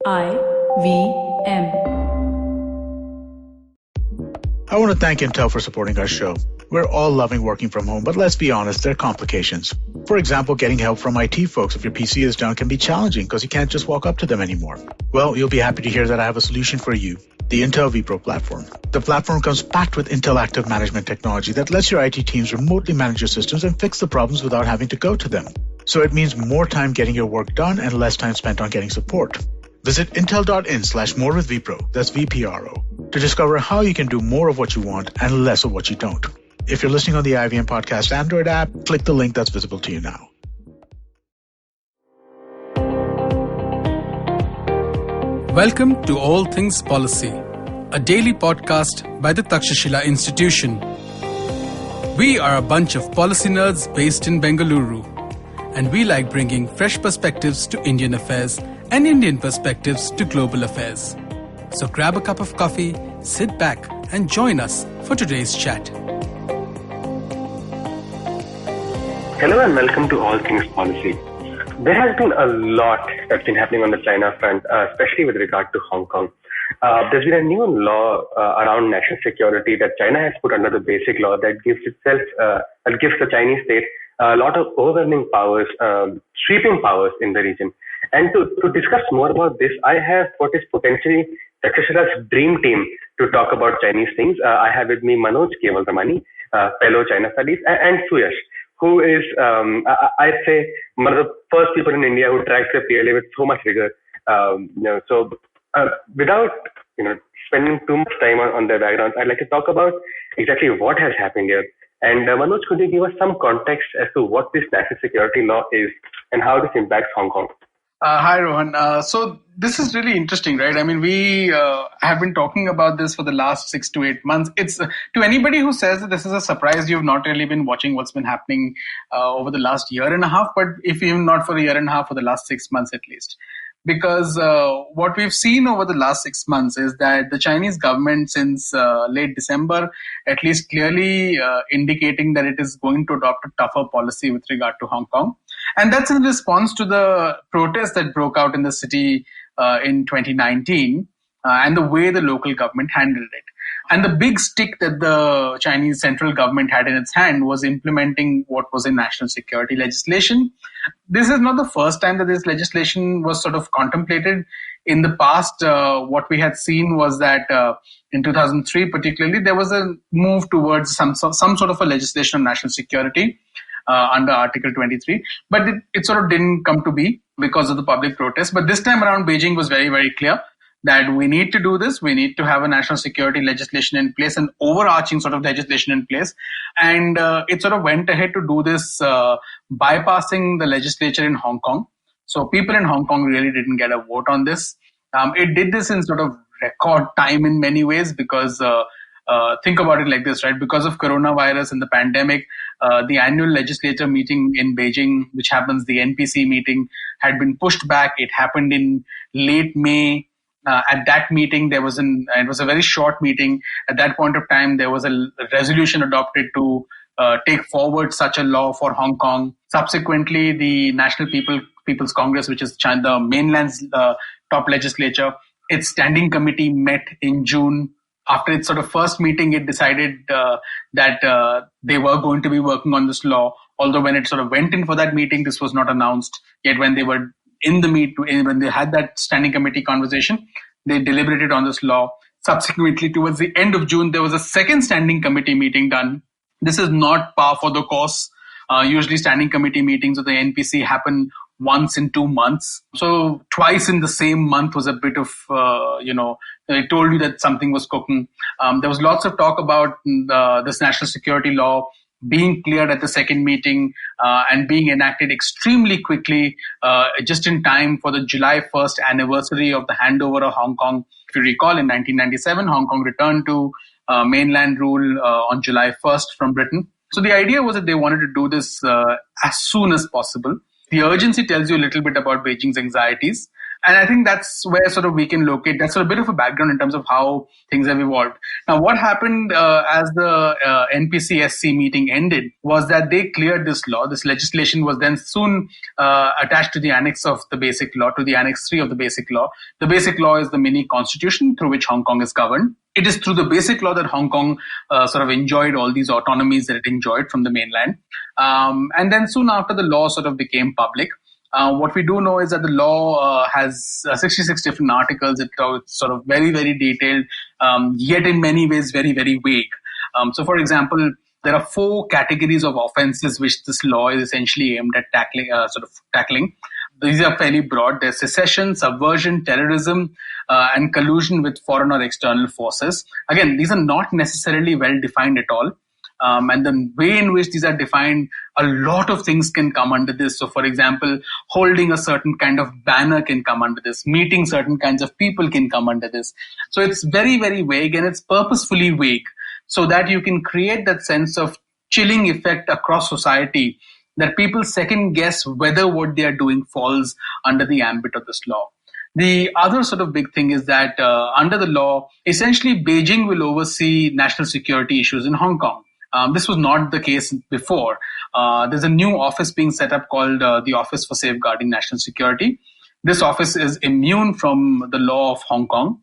I-V-M. I want to thank Intel for supporting our show. We're all loving working from home, but let's be honest, there are complications. For example, getting help from IT folks if your PC is down can be challenging because you can't just walk up to them anymore. Well, you'll be happy to hear that I have a solution for you, the Intel vPro platform. The platform comes packed with Intel Active Management technology that lets your IT teams remotely manage your systems and fix the problems without having to go to them. So it means more time getting your work done and less time spent on getting support. Visit intel.in/morewithvpro, that's VPRO, to discover how you can do more of what you want and less of what you don't. If you're listening on the IVM Podcast Android app, click the link that's visible to you now. Welcome to All Things Policy, a daily podcast by the Takshashila Institution. We are a bunch of policy nerds based in Bengaluru, and we like bringing fresh perspectives to Indian affairs and Indian perspectives to global affairs. So grab a cup of coffee, sit back, and join us for today's chat. Hello and welcome to All Things Policy. There has been a lot that's been happening on the China front, especially with regard to Hong Kong. There's been a new law around national security that China has put under the Basic Law that gives the Chinese state a lot of overwhelming powers, sweeping powers in the region. And to discuss more about this, I have what is potentially Takshashila's dream team to talk about Chinese things. I have with me Manoj Kevalramani, fellow China Studies, and Suyash, who is, I'd say, one of the first people in India who tracks the PLA with so much rigor. So without spending too much time on their backgrounds, I'd like to talk about exactly what has happened here. And Manoj, could you give us some context as to what this national security law is and how this impacts Hong Kong? Hi, Rohan. So this is really interesting, right? I mean, we have been talking about this for the last 6 to 8 months. It's to anybody who says that this is a surprise, you've not really been watching what's been happening over the last year and a half, but if even not for a year and a half, for the last 6 months at least. Because what we've seen over the last 6 months is that the Chinese government since late December, at least clearly indicating that it is going to adopt a tougher policy with regard to Hong Kong. And that's in response to the protests that broke out in the city in 2019 and the way the local government handled it. And the big stick that the Chinese central government had in its hand was implementing what was in national security legislation. This is not the first time that this legislation was sort of contemplated. In the past, what we had seen was that in 2003 particularly, there was a move towards some sort of a legislation on national security under Article 23. But it sort of didn't come to be because of the public protest. But this time around, Beijing was very, very clear that we need to do this. We need to have a national security legislation in place, an overarching sort of legislation in place. And it sort of went ahead to do this, bypassing the legislature in Hong Kong. So people in Hong Kong really didn't get a vote on this. It did this in sort of record time in many ways because think about it like this, right? Because of coronavirus and the pandemic, the annual legislature meeting in Beijing, which happens, the NPC meeting, had been pushed back. It happened in late May. At that meeting, it was a very short meeting. At that point of time, there was a resolution adopted to take forward such a law for Hong Kong. Subsequently, the National People's Congress, which is the mainland's top legislature, its standing committee met in June. After its sort of first meeting, it decided that they were going to be working on this law. Although when it sort of went in for that meeting, this was not announced. Yet when they were in the when they had that standing committee conversation, they deliberated on this law. Subsequently, towards the end of June, there was a second standing committee meeting done. This is not par for the course. Usually standing committee meetings of the NPC happen once in 2 months. So twice in the same month was a bit of, it told you that something was cooking. There was lots of talk about this national security law being cleared at the second meeting and being enacted extremely quickly, just in time for the July 1st anniversary of the handover of Hong Kong. If you recall, in 1997, Hong Kong returned to mainland rule on July 1st from Britain. So the idea was that they wanted to do this as soon as possible. The urgency tells you a little bit about Beijing's anxieties. And I think that's where sort of we can locate, that's sort of a bit of a background in terms of how things have evolved. Now, what happened as the NPCSC meeting ended was that they cleared this law. This legislation was then soon attached to the annex of the basic law, to the annex 3 of the basic law. The basic law is the mini constitution through which Hong Kong is governed. It is through the basic law that Hong Kong sort of enjoyed all these autonomies that it enjoyed from the mainland. And then soon after, the law sort of became public. What we do know is that the law has 66 different articles. It's sort of very, very detailed, yet in many ways very, very vague. So, for example, there are 4 categories of offenses which this law is essentially aimed at tackling. These are fairly broad. There's secession, subversion, terrorism, and collusion with foreign or external forces. Again, these are not necessarily well defined at all. And the way in which these are defined, a lot of things can come under this. So, for example, holding a certain kind of banner can come under this. Meeting certain kinds of people can come under this. So it's very, very vague, and it's purposefully vague so that you can create that sense of chilling effect across society, that people second guess whether what they are doing falls under the ambit of this law. The other sort of big thing is that under the law, essentially Beijing will oversee national security issues in Hong Kong. This was not the case before. There's a new office being set up called the Office for Safeguarding National Security. This office is immune from the law of Hong Kong.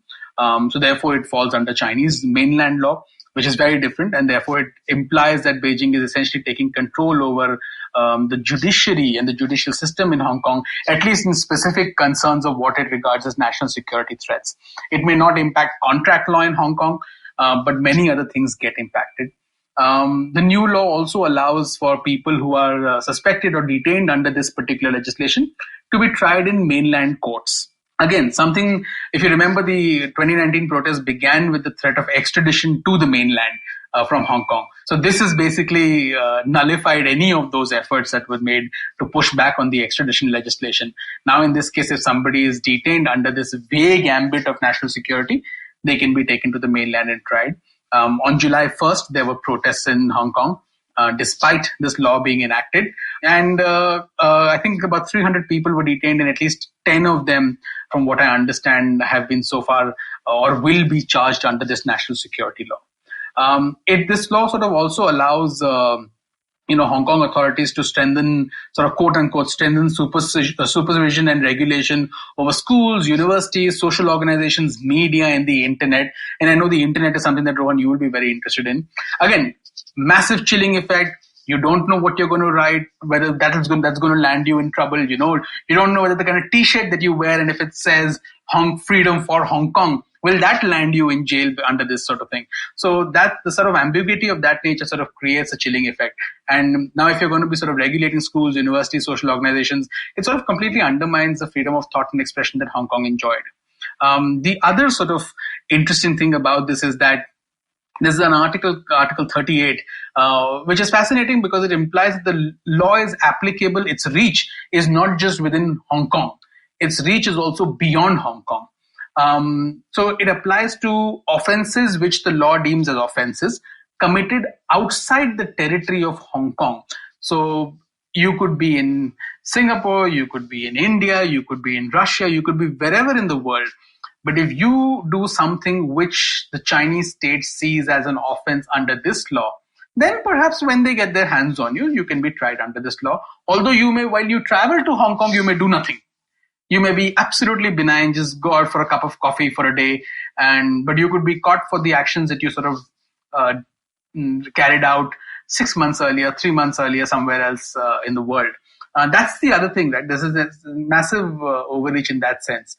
So therefore, it falls under Chinese mainland law, which is very different. And therefore, it implies that Beijing is essentially taking control over the judiciary and the judicial system in Hong Kong, at least in specific concerns of what it regards as national security threats. It may not impact contract law in Hong Kong, but many other things get impacted. The new law also allows for people who are suspected or detained under this particular legislation to be tried in mainland courts. Again, something, if you remember, the 2019 protests began with the threat of extradition to the mainland from Hong Kong. So this has basically nullified any of those efforts that were made to push back on the extradition legislation. Now, in this case, if somebody is detained under this vague ambit of national security, they can be taken to the mainland and tried. On July 1st, there were protests in Hong Kong, despite this law being enacted. And I think about 300 people were detained, and at least 10 of them, from what I understand, have been so far or will be charged under this national security law. This law sort of also allows Hong Kong authorities to strengthen, sort of quote unquote, strengthen supervision and regulation over schools, universities, social organizations, media, and the internet. And I know the internet is something that, Rohan, you will be very interested in. Again, massive chilling effect. You don't know what you're going to write, whether that's going to land you in trouble. You don't know whether the kind of T-shirt that you wear, and if it says freedom for Hong Kong, will that land you in jail under this sort of thing? So that the sort of ambiguity of that nature sort of creates a chilling effect. And now if you're going to be sort of regulating schools, universities, social organizations, it sort of completely undermines the freedom of thought and expression that Hong Kong enjoyed. The other sort of interesting thing about this is that this is an Article 38, which is fascinating because it implies that the law is applicable. Its reach is not just within Hong Kong. Its reach is also beyond Hong Kong. So it applies to offenses which the law deems as offenses committed outside the territory of Hong Kong. So you could be in Singapore, you could be in India, you could be in Russia, you could be wherever in the world. But if you do something which the Chinese state sees as an offense under this law, then perhaps when they get their hands on you, you can be tried under this law. Although while you travel to Hong Kong, you may do nothing. You may be absolutely benign, just go out for a cup of coffee for a day, but you could be caught for the actions that you sort of carried out 6 months earlier, 3 months earlier, somewhere else in the world. That's the other thing, right? This is a massive overreach in that sense.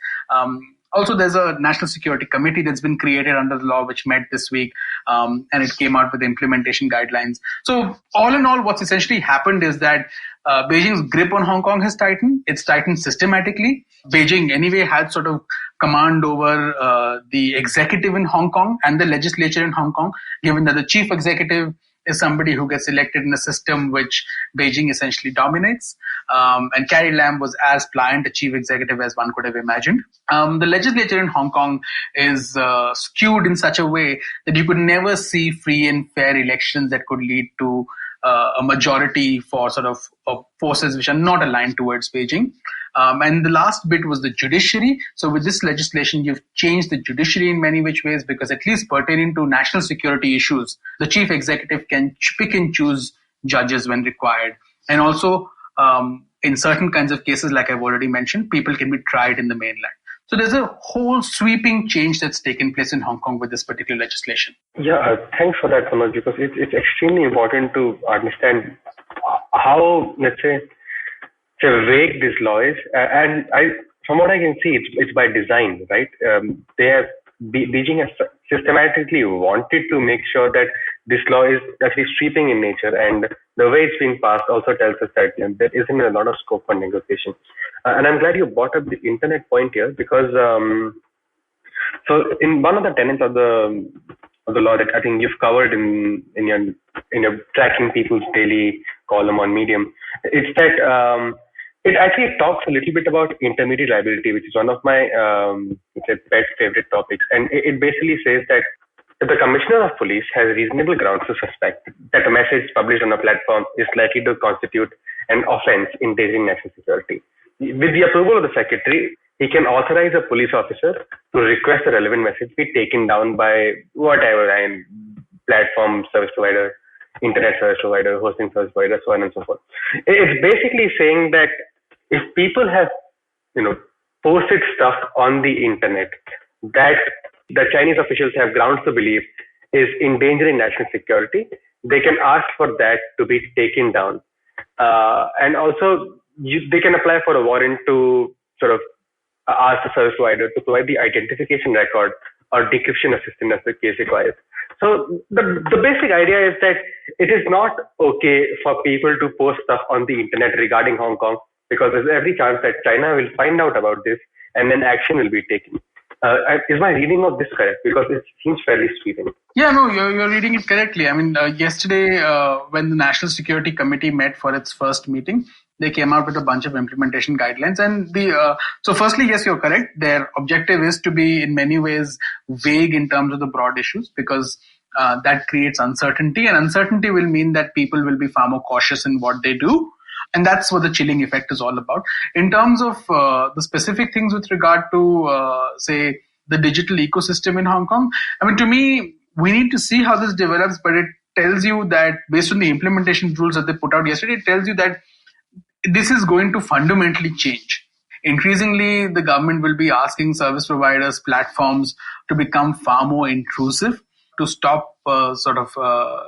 Also, there's a National Security Committee that's been created under the law, which met this week, and it came out with implementation guidelines. So all in all, what's essentially happened is that Beijing's grip on Hong Kong has tightened. It's tightened systematically. Beijing anyway had sort of command over the executive in Hong Kong and the legislature in Hong Kong, given that the chief executive is somebody who gets elected in a system which Beijing essentially dominates. And Carrie Lam was as pliant a chief executive as one could have imagined. The legislature in Hong Kong is skewed in such a way that you could never see free and fair elections that could lead to a majority for sort of forces which are not aligned towards Beijing. And the last bit was the judiciary. So with this legislation, you've changed the judiciary in many which ways, because at least pertaining to national security issues, the chief executive can pick and choose judges when required. And also, in certain kinds of cases, like I've already mentioned, people can be tried in the mainland. So there's a whole sweeping change that's taken place in Hong Kong with this particular legislation. Yeah, thanks for that, Manoj, because it's extremely important to understand how, let's say, vague this law is. And from what I can see, it's by design, right? Beijing has systematically wanted to make sure that this law is actually sweeping in nature, and the way it's being passed also tells us that there isn't a lot of scope for negotiation. And I'm glad you brought up the internet point here, because so in one of the tenets of the law that I think you've covered in your tracking people's daily column on Medium, it's that it actually talks a little bit about intermediate liability, which is one of my pet favorite topics. And it basically says that if the Commissioner of Police has reasonable grounds to suspect that a message published on a platform is likely to constitute an offense endangering national security, with the approval of the Secretary, he can authorize a police officer to request the relevant message be taken down by whatever platform service provider, internet service provider, hosting service provider, so on and so forth. It's basically saying that if people have, posted stuff on the internet that the Chinese officials have grounds to believe is endangering national security, they can ask for that to be taken down. And also, they can apply for a warrant to sort of ask the service provider to provide the identification record or decryption assistant as the case requires. So the basic idea is that it is not okay for people to post stuff on the internet regarding Hong Kong, because there's every chance that China will find out about this and then action will be taken. Is my reading of this correct? Because it seems fairly sweeping. Yeah, no, you're reading it correctly. I mean, yesterday when the National Security Committee met for its first meeting, they came out with a bunch of implementation guidelines. And so firstly, yes, you're correct. Their objective is to be in many ways vague in terms of the broad issues, because that creates uncertainty, and uncertainty will mean that people will be far more cautious in what they do. And that's what the chilling effect is all about. In terms of the specific things with regard to, say, the digital ecosystem in Hong Kong, I mean, to me, we need to see how this develops, but it tells you that based on the implementation rules that they put out yesterday, it tells you that this is going to fundamentally change. Increasingly, the government will be asking service providers, platforms to become far more intrusive, to stop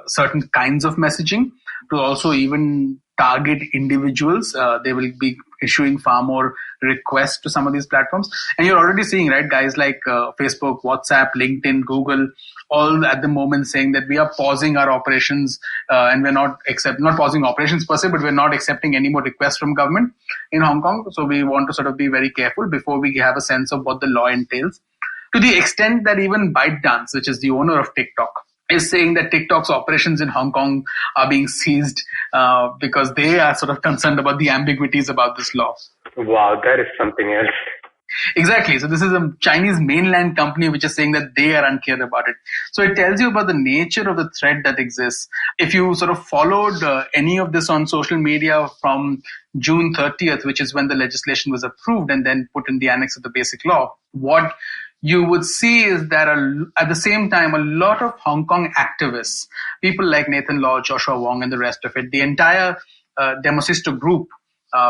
certain kinds of messaging, to also even target individuals. They will be issuing far more requests to some of these platforms. And you're already seeing, right, guys like Facebook, WhatsApp, LinkedIn, Google, all at the moment saying that we are pausing our operations and we're not pausing operations per se, but we're not accepting any more requests from government in Hong Kong. So we want to sort of be very careful before we have a sense of what the law entails. To the extent that even ByteDance, which is the owner of TikTok, is saying that TikTok's operations in Hong Kong are being seized because they are sort of concerned about the ambiguities about this law. Wow, that is something else. Exactly. So this is a Chinese mainland company which is saying that they are unclear about it. So it tells you about the nature of the threat that exists. If you sort of followed any of this on social media from June 30th, which is when the legislation was approved and then put in the annex of the basic law, what you would see is that at the same time, a lot of Hong Kong activists, people like Nathan Law, Joshua Wong, and the rest of it, the entire Demosisto group,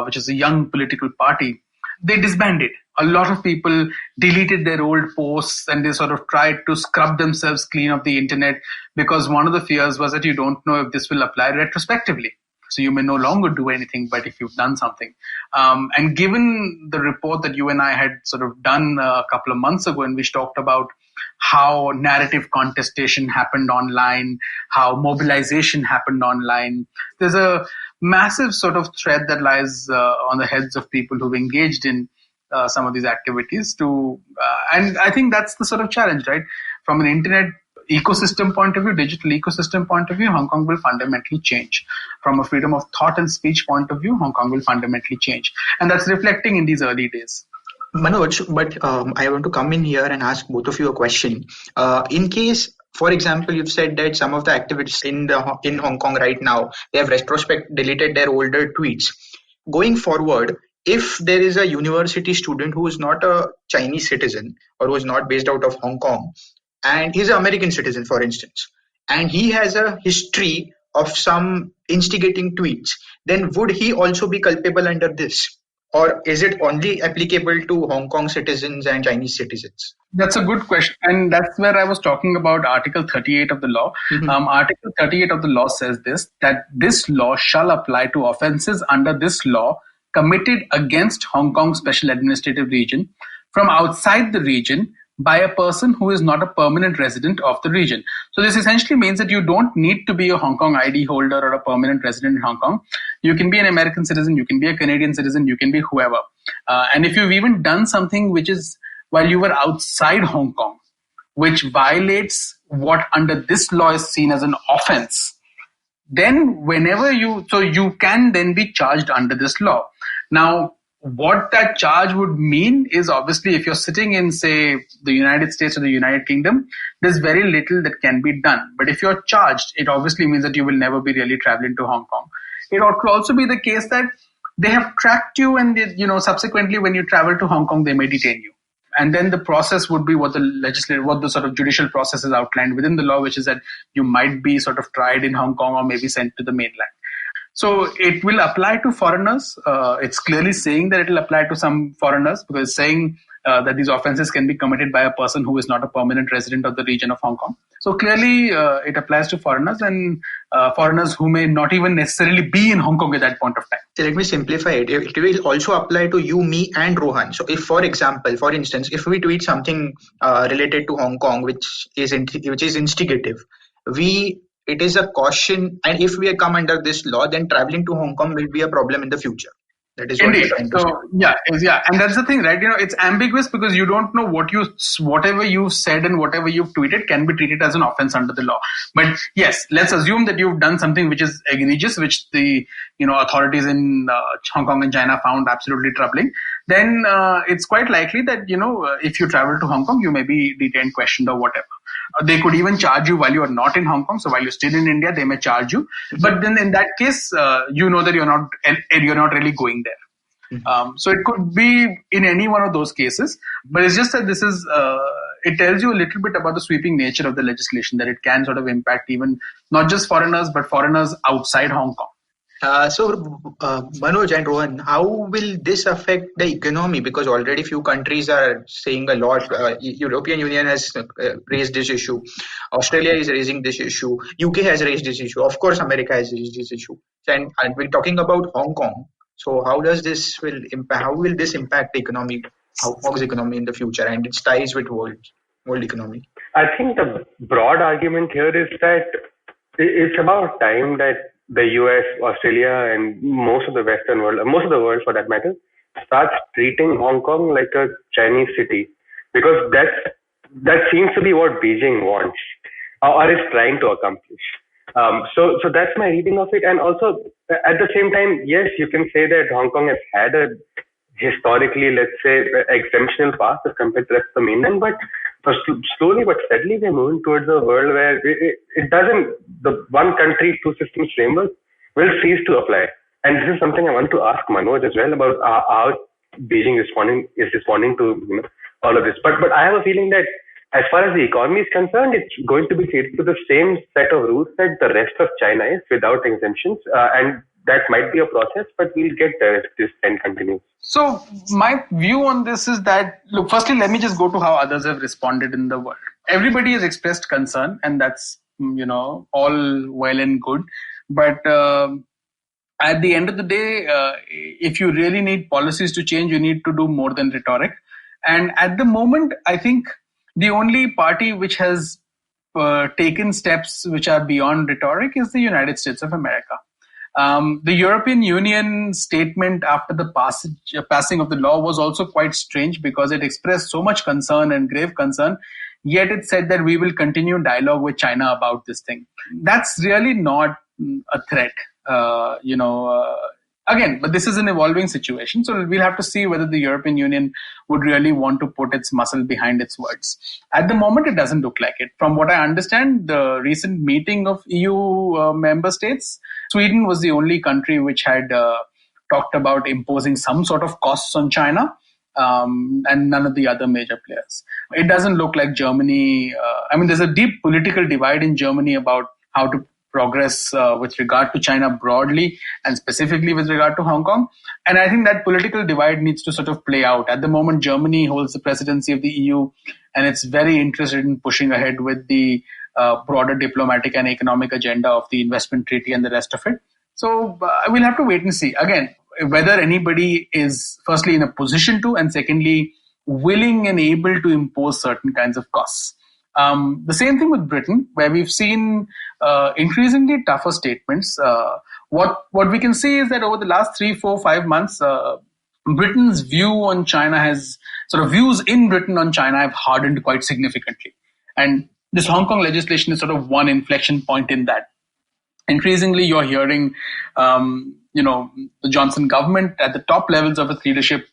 which is a young political party, they disbanded. A lot of people deleted their old posts and they sort of tried to scrub themselves clean of the internet, because one of the fears was that you don't know if this will apply retrospectively. So you may no longer do anything, but if you've done something. And given the report that you and I had sort of done a couple of months ago, in which talked about how narrative contestation happened online, how mobilization happened online, there's a massive sort of thread that lies on the heads of people who've engaged in some of these activities and I think that's the sort of challenge, right? From an internet ecosystem point of view, digital ecosystem point of view, Hong Kong will fundamentally change. From a freedom of thought and speech point of view, Hong Kong will fundamentally change. And that's reflecting in these early days. Manoj, but I want to come in here and ask both of you a question. In case, for example, you've said that some of the activists in Hong Kong right now, they have deleted their older tweets. Going forward, if there is a university student who is not a Chinese citizen or who is not based out of Hong Kong, and he's an American citizen, for instance, and he has a history of some instigating tweets, then would he also be culpable under this? Or is it only applicable to Hong Kong citizens and Chinese citizens? That's a good question. And that's where I was talking about Article 38 of the law. Article 38 of the law says that this law shall apply to offenses under this law committed against Hong Kong Special Administrative Region from outside the region by a person who is not a permanent resident of the region. So this essentially means that you don't need to be a Hong Kong ID holder or a permanent resident in Hong Kong. You can be an American citizen, you can be a Canadian citizen, you can be whoever. And if you've even done something which is while you were outside Hong Kong, which violates what under this law is seen as an offense, then you can then be charged under this law. Now, what that charge would mean is obviously if you're sitting in, say, the United States or the United Kingdom, there's very little that can be done. But if you're charged, it obviously means that you will never be really traveling to Hong Kong. It could also be the case that they have tracked you and subsequently when you travel to Hong Kong, they may detain you. And then the process would be what the sort of judicial process is outlined within the law, which is that you might be sort of tried in Hong Kong or maybe sent to the mainland. So it will apply to foreigners. It's clearly saying that it will apply to some foreigners because it's saying that these offenses can be committed by a person who is not a permanent resident of the region of Hong Kong. So clearly it applies to foreigners and foreigners who may not even necessarily be in Hong Kong at that point of time. So let me simplify it. It will also apply to you, me and Rohan. So if, for instance, if we tweet something related to Hong Kong, which is instigative, it is a caution, and if we come under this law, then traveling to Hong Kong will be a problem in the future. That is indeed. And that's the thing, right? It's ambiguous because you don't know whatever you've said and whatever you've tweeted can be treated as an offense under the law. But yes, let's assume that you've done something which is egregious, which the authorities in Hong Kong and China found absolutely troubling. Then it's quite likely that if you travel to Hong Kong, you may be detained, questioned, or whatever. They could even charge you while you are not in Hong Kong. So while you're still in India, they may charge you. But then in that case, that you're not really going there. So it could be in any one of those cases. But it's just that this is, it tells you a little bit about the sweeping nature of the legislation, that it can sort of impact even not just foreigners, but foreigners outside Hong Kong. Manoj and Rohan, how will this affect the economy? Because already few countries are saying a lot. European Union has raised this issue. Australia is raising this issue. UK has raised this issue. Of course, America has raised this issue. And we're talking about Hong Kong. So how will this impact the economy, Hong Kong's economy in the future and its ties with world economy? I think the broad argument here is that it's about time that the US, Australia, and most of the Western world, most of the world for that matter, starts treating Hong Kong like a Chinese city, because that seems to be what Beijing wants or is trying to accomplish. So that's my reading of it. And also at the same time, yes, you can say that Hong Kong has had a historically, let's say, exemptional past as compared to the rest of the mainland, but slowly but steadily we're moving towards a world where the one country, two systems framework will cease to apply. And this is something I want to ask Manoj as well about how Beijing is responding to all of this. But I have a feeling that as far as the economy is concerned, it's going to be treated to the same set of rules that the rest of China is, without exemptions. And that might be a process, but we'll get there if this trend continues. So my view on this is that, look, firstly, let me just go to how others have responded in the world. Everybody has expressed concern, and that's, all well and good. But at the end of the day, if you really need policies to change, you need to do more than rhetoric. And at the moment, I think the only party which has taken steps which are beyond rhetoric is the United States of America. The European Union statement after the passing of the law was also quite strange, because it expressed so much concern and grave concern, yet it said that we will continue dialogue with China about this thing. That's really not a threat, Again, but this is an evolving situation, so we'll have to see whether the European Union would really want to put its muscle behind its words. At the moment, it doesn't look like it. From what I understand, the recent meeting of EU member states, Sweden was the only country which had talked about imposing some sort of costs on China. And none of the other major players. It doesn't look like Germany. There's a deep political divide in Germany about how to progress with regard to China broadly and specifically with regard to Hong Kong. And I think that political divide needs to sort of play out. At the moment, Germany holds the presidency of the EU, and it's very interested in pushing ahead with the broader diplomatic and economic agenda of the investment treaty and the rest of it. So we'll have to wait and see. Again, whether anybody is firstly in a position to, and secondly, willing and able to impose certain kinds of costs. The same thing with Britain, where we've seen increasingly tougher statements. What we can see is that over the last 3, 4, 5 months, Britain's view on China views in Britain on China have hardened quite significantly. And this Hong Kong legislation is sort of one inflection point in that. Increasingly, you're hearing, the Johnson government at the top levels of its leadership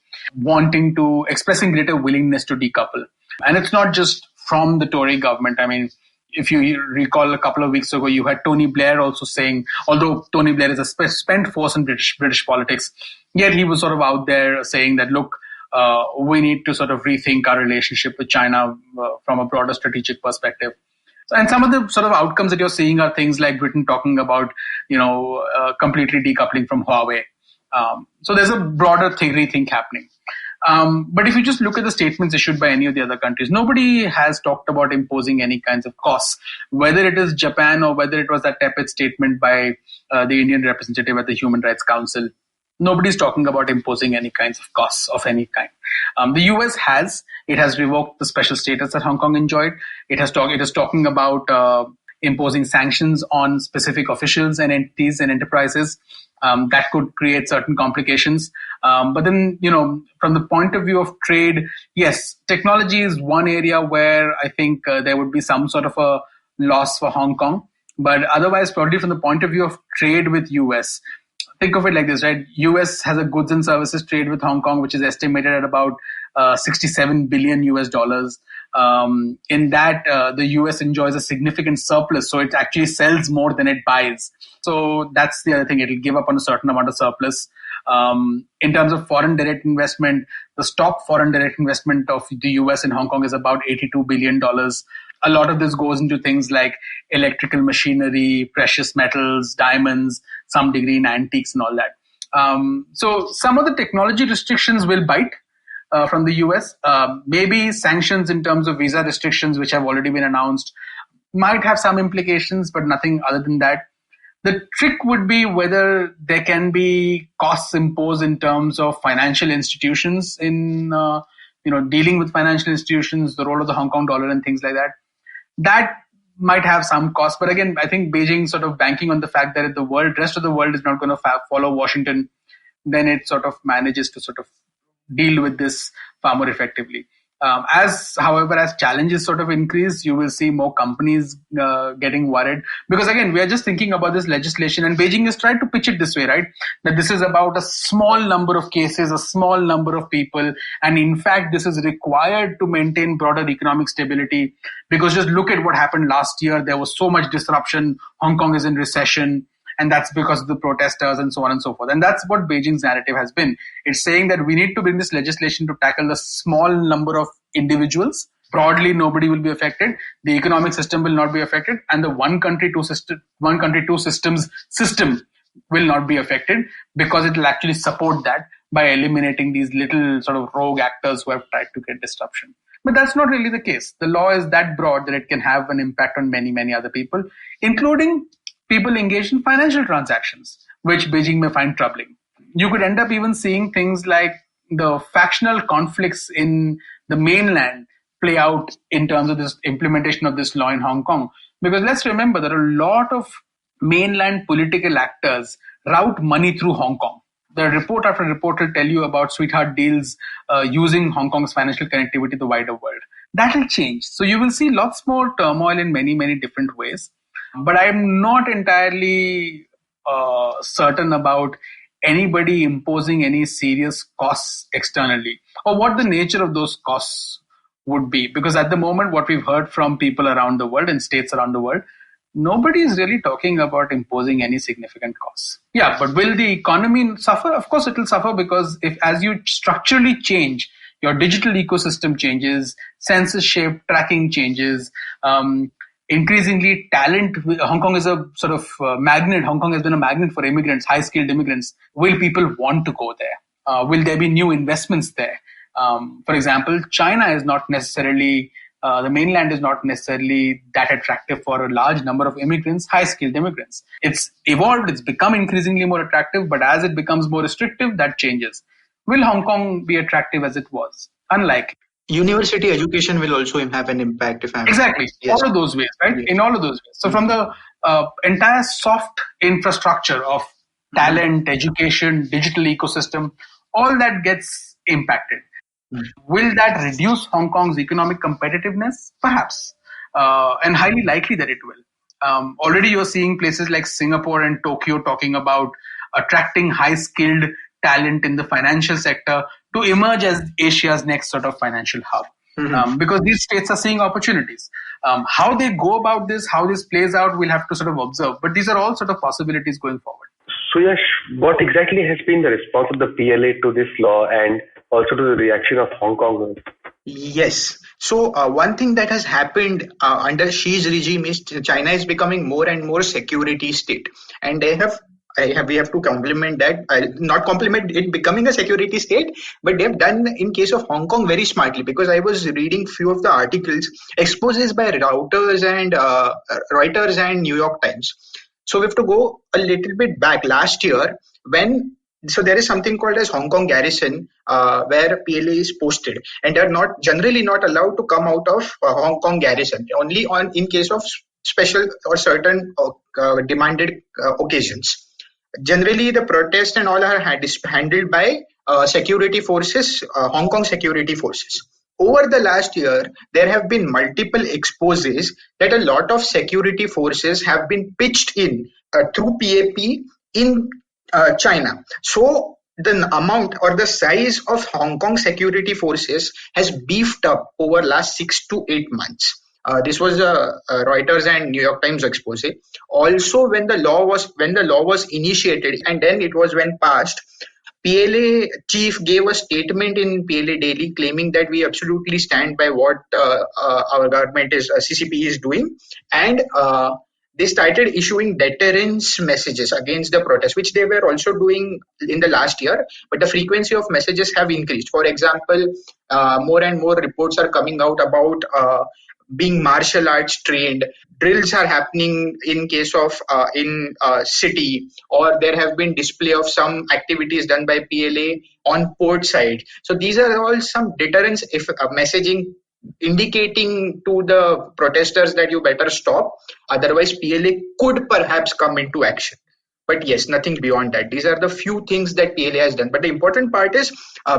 expressing greater willingness to decouple. And it's not just from the Tory government. I mean, if you recall a couple of weeks ago, you had Tony Blair also saying, although Tony Blair is a spent force in British politics, yet he was sort of out there saying that, look, we need to sort of rethink our relationship with China from a broader strategic perspective. And some of the sort of outcomes that you're seeing are things like Britain talking about, completely decoupling from Huawei. So there's a broader rethink happening. But if you just look at the statements issued by any of the other countries, nobody has talked about imposing any kinds of costs, whether it is Japan or whether it was that tepid statement by the Indian representative at the Human Rights Council. Nobody's talking about imposing any kinds of costs of any kind. The US has revoked the special status that Hong Kong enjoyed. It is talking about imposing sanctions on specific officials and entities and enterprises. That could create certain complications. But then, from the point of view of trade, yes, technology is one area where I think there would be some sort of a loss for Hong Kong. But otherwise, probably from the point of view of trade with US, think of it like this, right? US has a goods and services trade with Hong Kong, which is estimated at about $67 billion US. In that, the US enjoys a significant surplus, so it actually sells more than it buys. So that's the other thing. It'll give up on a certain amount of surplus. In terms of foreign direct investment, the top foreign direct investment of the US in Hong Kong is about $82 billion. A lot of this goes into things like electrical machinery, precious metals, diamonds, some degree in antiques and all that. So some of the technology restrictions will bite from the US. Maybe sanctions in terms of visa restrictions, which have already been announced, might have some implications, but nothing other than that. The trick would be whether there can be costs imposed in terms of financial institutions in dealing with financial institutions, the role of the Hong Kong dollar and things like that. That might have some cost. But again, I think Beijing sort of banking on the fact that if the rest of the world is not going to follow Washington, then it sort of manages to sort of deal with this far more effectively. However, as challenges sort of increase, you will see more companies getting worried. Because again, we are just thinking about this legislation, and Beijing has tried to pitch it this way, right? That this is about a small number of cases, a small number of people. And in fact, this is required to maintain broader economic stability. Because just look at what happened last year. There was so much disruption. Hong Kong is in recession. And that's because of the protesters and so on and so forth. And that's what Beijing's narrative has been. It's saying that we need to bring this legislation to tackle the small number of individuals. Broadly, nobody will be affected. The economic system will not be affected. And the one country, two systems system will not be affected, because it will actually support that by eliminating these little sort of rogue actors who have tried to get disruption. But that's not really the case. The law is that broad that it can have an impact on many, many other people, including people engaged in financial transactions, which Beijing may find troubling. You could end up even seeing things like the factional conflicts in the mainland play out in terms of this implementation of this law in Hong Kong. Because let's remember, there are a lot of mainland political actors route money through Hong Kong. The report after report will tell you about sweetheart deals using Hong Kong's financial connectivity to the wider world. That will change. So you will see lots more turmoil in many, many different ways. But I'm not entirely certain about anybody imposing any serious costs externally, or what the nature of those costs would be. Because at the moment, what we've heard from people around the world and states around the world, nobody is really talking about imposing any significant costs. Yeah, but will the economy suffer? Of course, it will suffer, because as you structurally change, your digital ecosystem changes, censorship, tracking changes, increasingly talent. Hong Kong is a sort of magnet. Hong Kong has been a magnet for immigrants, high-skilled immigrants. Will people want to go there? Will there be new investments there? For example, China is not necessarily, the mainland is not necessarily that attractive for a large number of immigrants, high-skilled immigrants. It's evolved, it's become increasingly more attractive, but as it becomes more restrictive, that changes. Will Hong Kong be attractive as it was? Unlikely. University education will also have an impact. Exactly. Yes. All of those ways, right? Yes. In all of those ways. So from the entire soft infrastructure of talent, education, digital ecosystem, all that gets impacted. Will that reduce Hong Kong's economic competitiveness? Perhaps. And highly likely that it will. Already you're seeing places like Singapore and Tokyo talking about attracting high-skilled talent in the financial sector to emerge as Asia's next sort of financial hub. Because these states are seeing opportunities. How they go about this, how this plays out, we'll have to sort of observe. But these are all sort of possibilities going forward. So Yash, what exactly has been the response of the PLA to this law and also to the reaction of Hong Kong? Yes. So one thing that has happened under Xi's regime is China is becoming more and more security state. And we have to compliment that, not compliment it becoming a security state, but they've done in case of Hong Kong very smartly, because I was reading few of the articles, exposes by Reuters and New York Times. So we have to go a little bit back last year so there is something called as Hong Kong garrison where PLA is posted, and they're generally not allowed to come out of Hong Kong garrison, only in case of special or certain demanded occasions. Generally, the protests and all are handled by security forces, Hong Kong security forces. Over the last year, there have been multiple exposes that a lot of security forces have been pitched in through PAP in China. So the amount or the size of Hong Kong security forces has beefed up over last 6 to 8 months. This was a Reuters and New York Times expose. Also, when the law was initiated and then it was when passed, PLA chief gave a statement in PLA Daily claiming that we absolutely stand by what our government CCP is doing, and they started issuing deterrence messages against the protests, which they were also doing in the last year, but the frequency of messages have increased. For example, more and more reports are coming out about being martial arts trained. Drills are happening in case of in city, or there have been display of some activities done by PLA on port side. So these are all some deterrence messaging indicating to the protesters that you better stop. Otherwise, PLA could perhaps come into action. But yes, nothing beyond that. These are the few things that PLA has done. But the important part is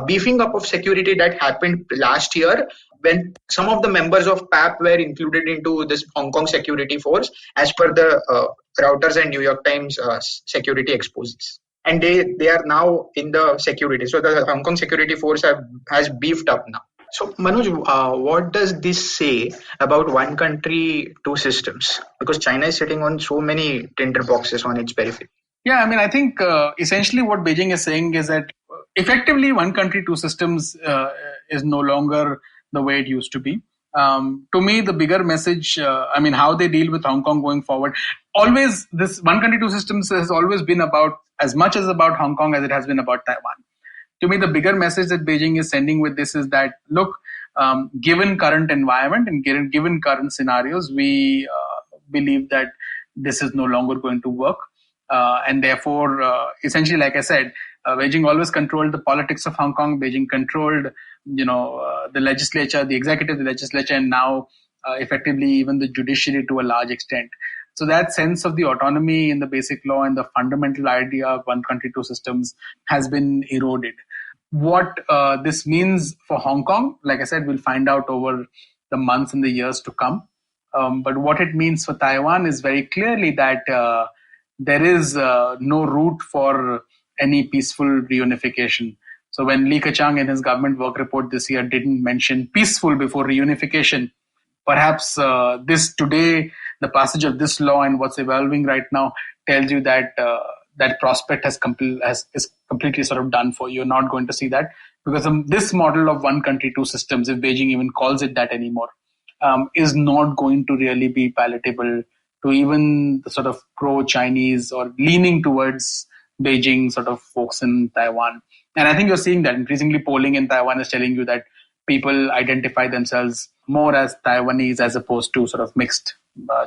beefing up of security that happened last year when some of the members of PAP were included into this Hong Kong security force as per the Reuters and New York Times security exposes. And they are now in the security. So the Hong Kong security force has beefed up now. So Manoj, what does this say about one country, two systems? Because China is sitting on so many tinder boxes on its periphery. Yeah, I mean, I think essentially what Beijing is saying is that effectively one country, two systems is no longer the way it used to be. To me, the bigger message, how they deal with Hong Kong going forward, always this one country, two systems has always been about as much as about Hong Kong as it has been about Taiwan. To me, the bigger message that Beijing is sending with this is that, look, given current environment and given current scenarios, we believe that this is no longer going to work. And therefore, essentially, like I said, Beijing always controlled the politics of Hong Kong. Beijing controlled, the legislature, the executive, the legislature, and now effectively even the judiciary to a large extent. So that sense of the autonomy in the basic law and the fundamental idea of one country, two systems has been eroded. What this means for Hong Kong, like I said, we'll find out over the months and the years to come. But what it means for Taiwan is very clearly that there is no route for any peaceful reunification. So when Li Keqiang in his government work report this year didn't mention peaceful before reunification, perhaps the passage of this law and what's evolving right now tells you that that prospect is completely sort of done for. You're not going to see that, because this model of one country, two systems, if Beijing even calls it that anymore, is not going to really be palatable to even the sort of pro-Chinese or leaning towards Beijing sort of folks in Taiwan. And I think you're seeing that increasingly. Polling in Taiwan is telling you that people identify themselves more as Taiwanese as opposed to sort of mixed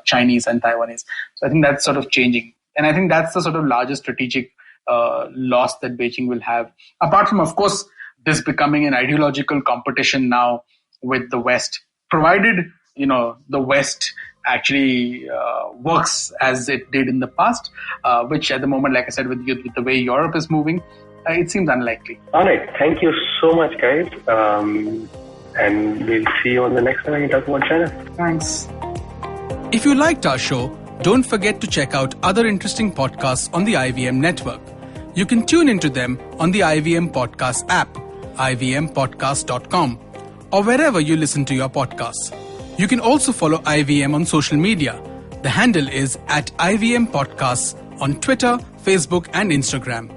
Chinese and Taiwanese. So I think that's sort of changing. And I think that's the sort of largest strategic loss that Beijing will have. Apart from, of course, this becoming an ideological competition now with the West, provided, the West actually works as it did in the past, which at the moment, like I said, with the way Europe is moving, it seems unlikely. All right. Thank you so much, guys. And we'll see you on the next time when we talk about China. Thanks. If you liked our show, don't forget to check out other interesting podcasts on the IVM network. You can tune into them on the IVM Podcast app, ivmpodcast.com, or wherever you listen to your podcasts. You can also follow IVM on social media. The handle is @IVM Podcasts on Twitter, Facebook, and Instagram.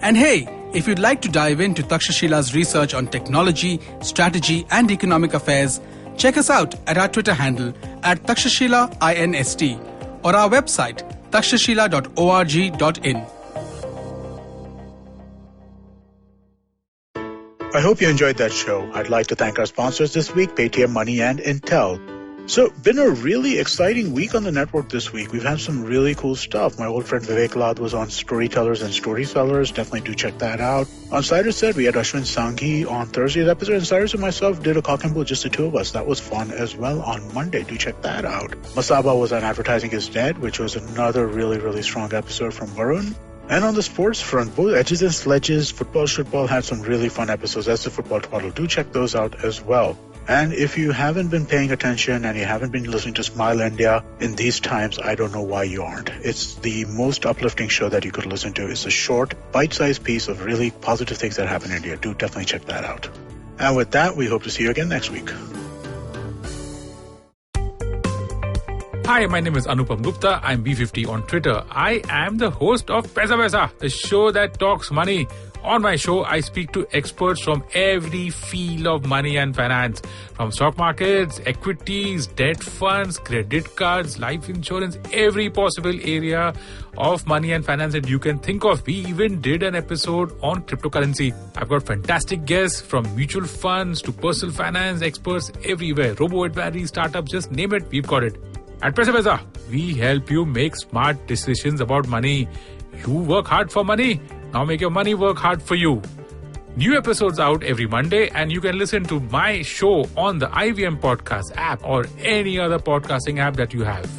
And hey, if you'd like to dive into Takshashila's research on technology, strategy, and economic affairs, check us out at our Twitter handle @TakshashilaINST or our website takshashila.org.in. I hope you enjoyed that show. I'd like to thank our sponsors this week, Paytm Money and Intel. So, been a really exciting week on the network this week. We've had some really cool stuff. My old friend Vivek Lad was on Storytellers and Storysellers. Definitely do check that out. On Cyrus Said, we had Ashwin Sanghi on Thursday's episode, and Cyrus and myself did a cock and bull, just the two of us. That was fun as well on Monday. Do check that out. Masaba was on Advertising is Dead, which was another really, really strong episode from Varun. And on the sports front, both Edges and Sledges, Football Shitball had some really fun episodes. That's the Football Twaddle. Do check those out as well. And if you haven't been paying attention and you haven't been listening to Smile India in these times, I don't know why you aren't. It's the most uplifting show that you could listen to. It's a short, bite-sized piece of really positive things that happen in India. Do definitely check that out. And with that, we hope to see you again next week. Hi, my name is Anupam Gupta. I'm B50 on Twitter. I am the host of Paisa Vaisa, the show that talks money. On my show, I speak to experts from every field of money and finance, from stock markets, equities, debt funds, credit cards, life insurance, every possible area of money and finance that you can think of. We even did an episode on cryptocurrency. I've got fantastic guests from mutual funds to personal finance experts everywhere. Robo-advisory, startups, just name it, we've got it. At Paisa Vaisa, we help you make smart decisions about money. You work hard for money. Now make your money work hard for you. New episodes out every Monday, and you can listen to my show on the IVM Podcast app or any other podcasting app that you have.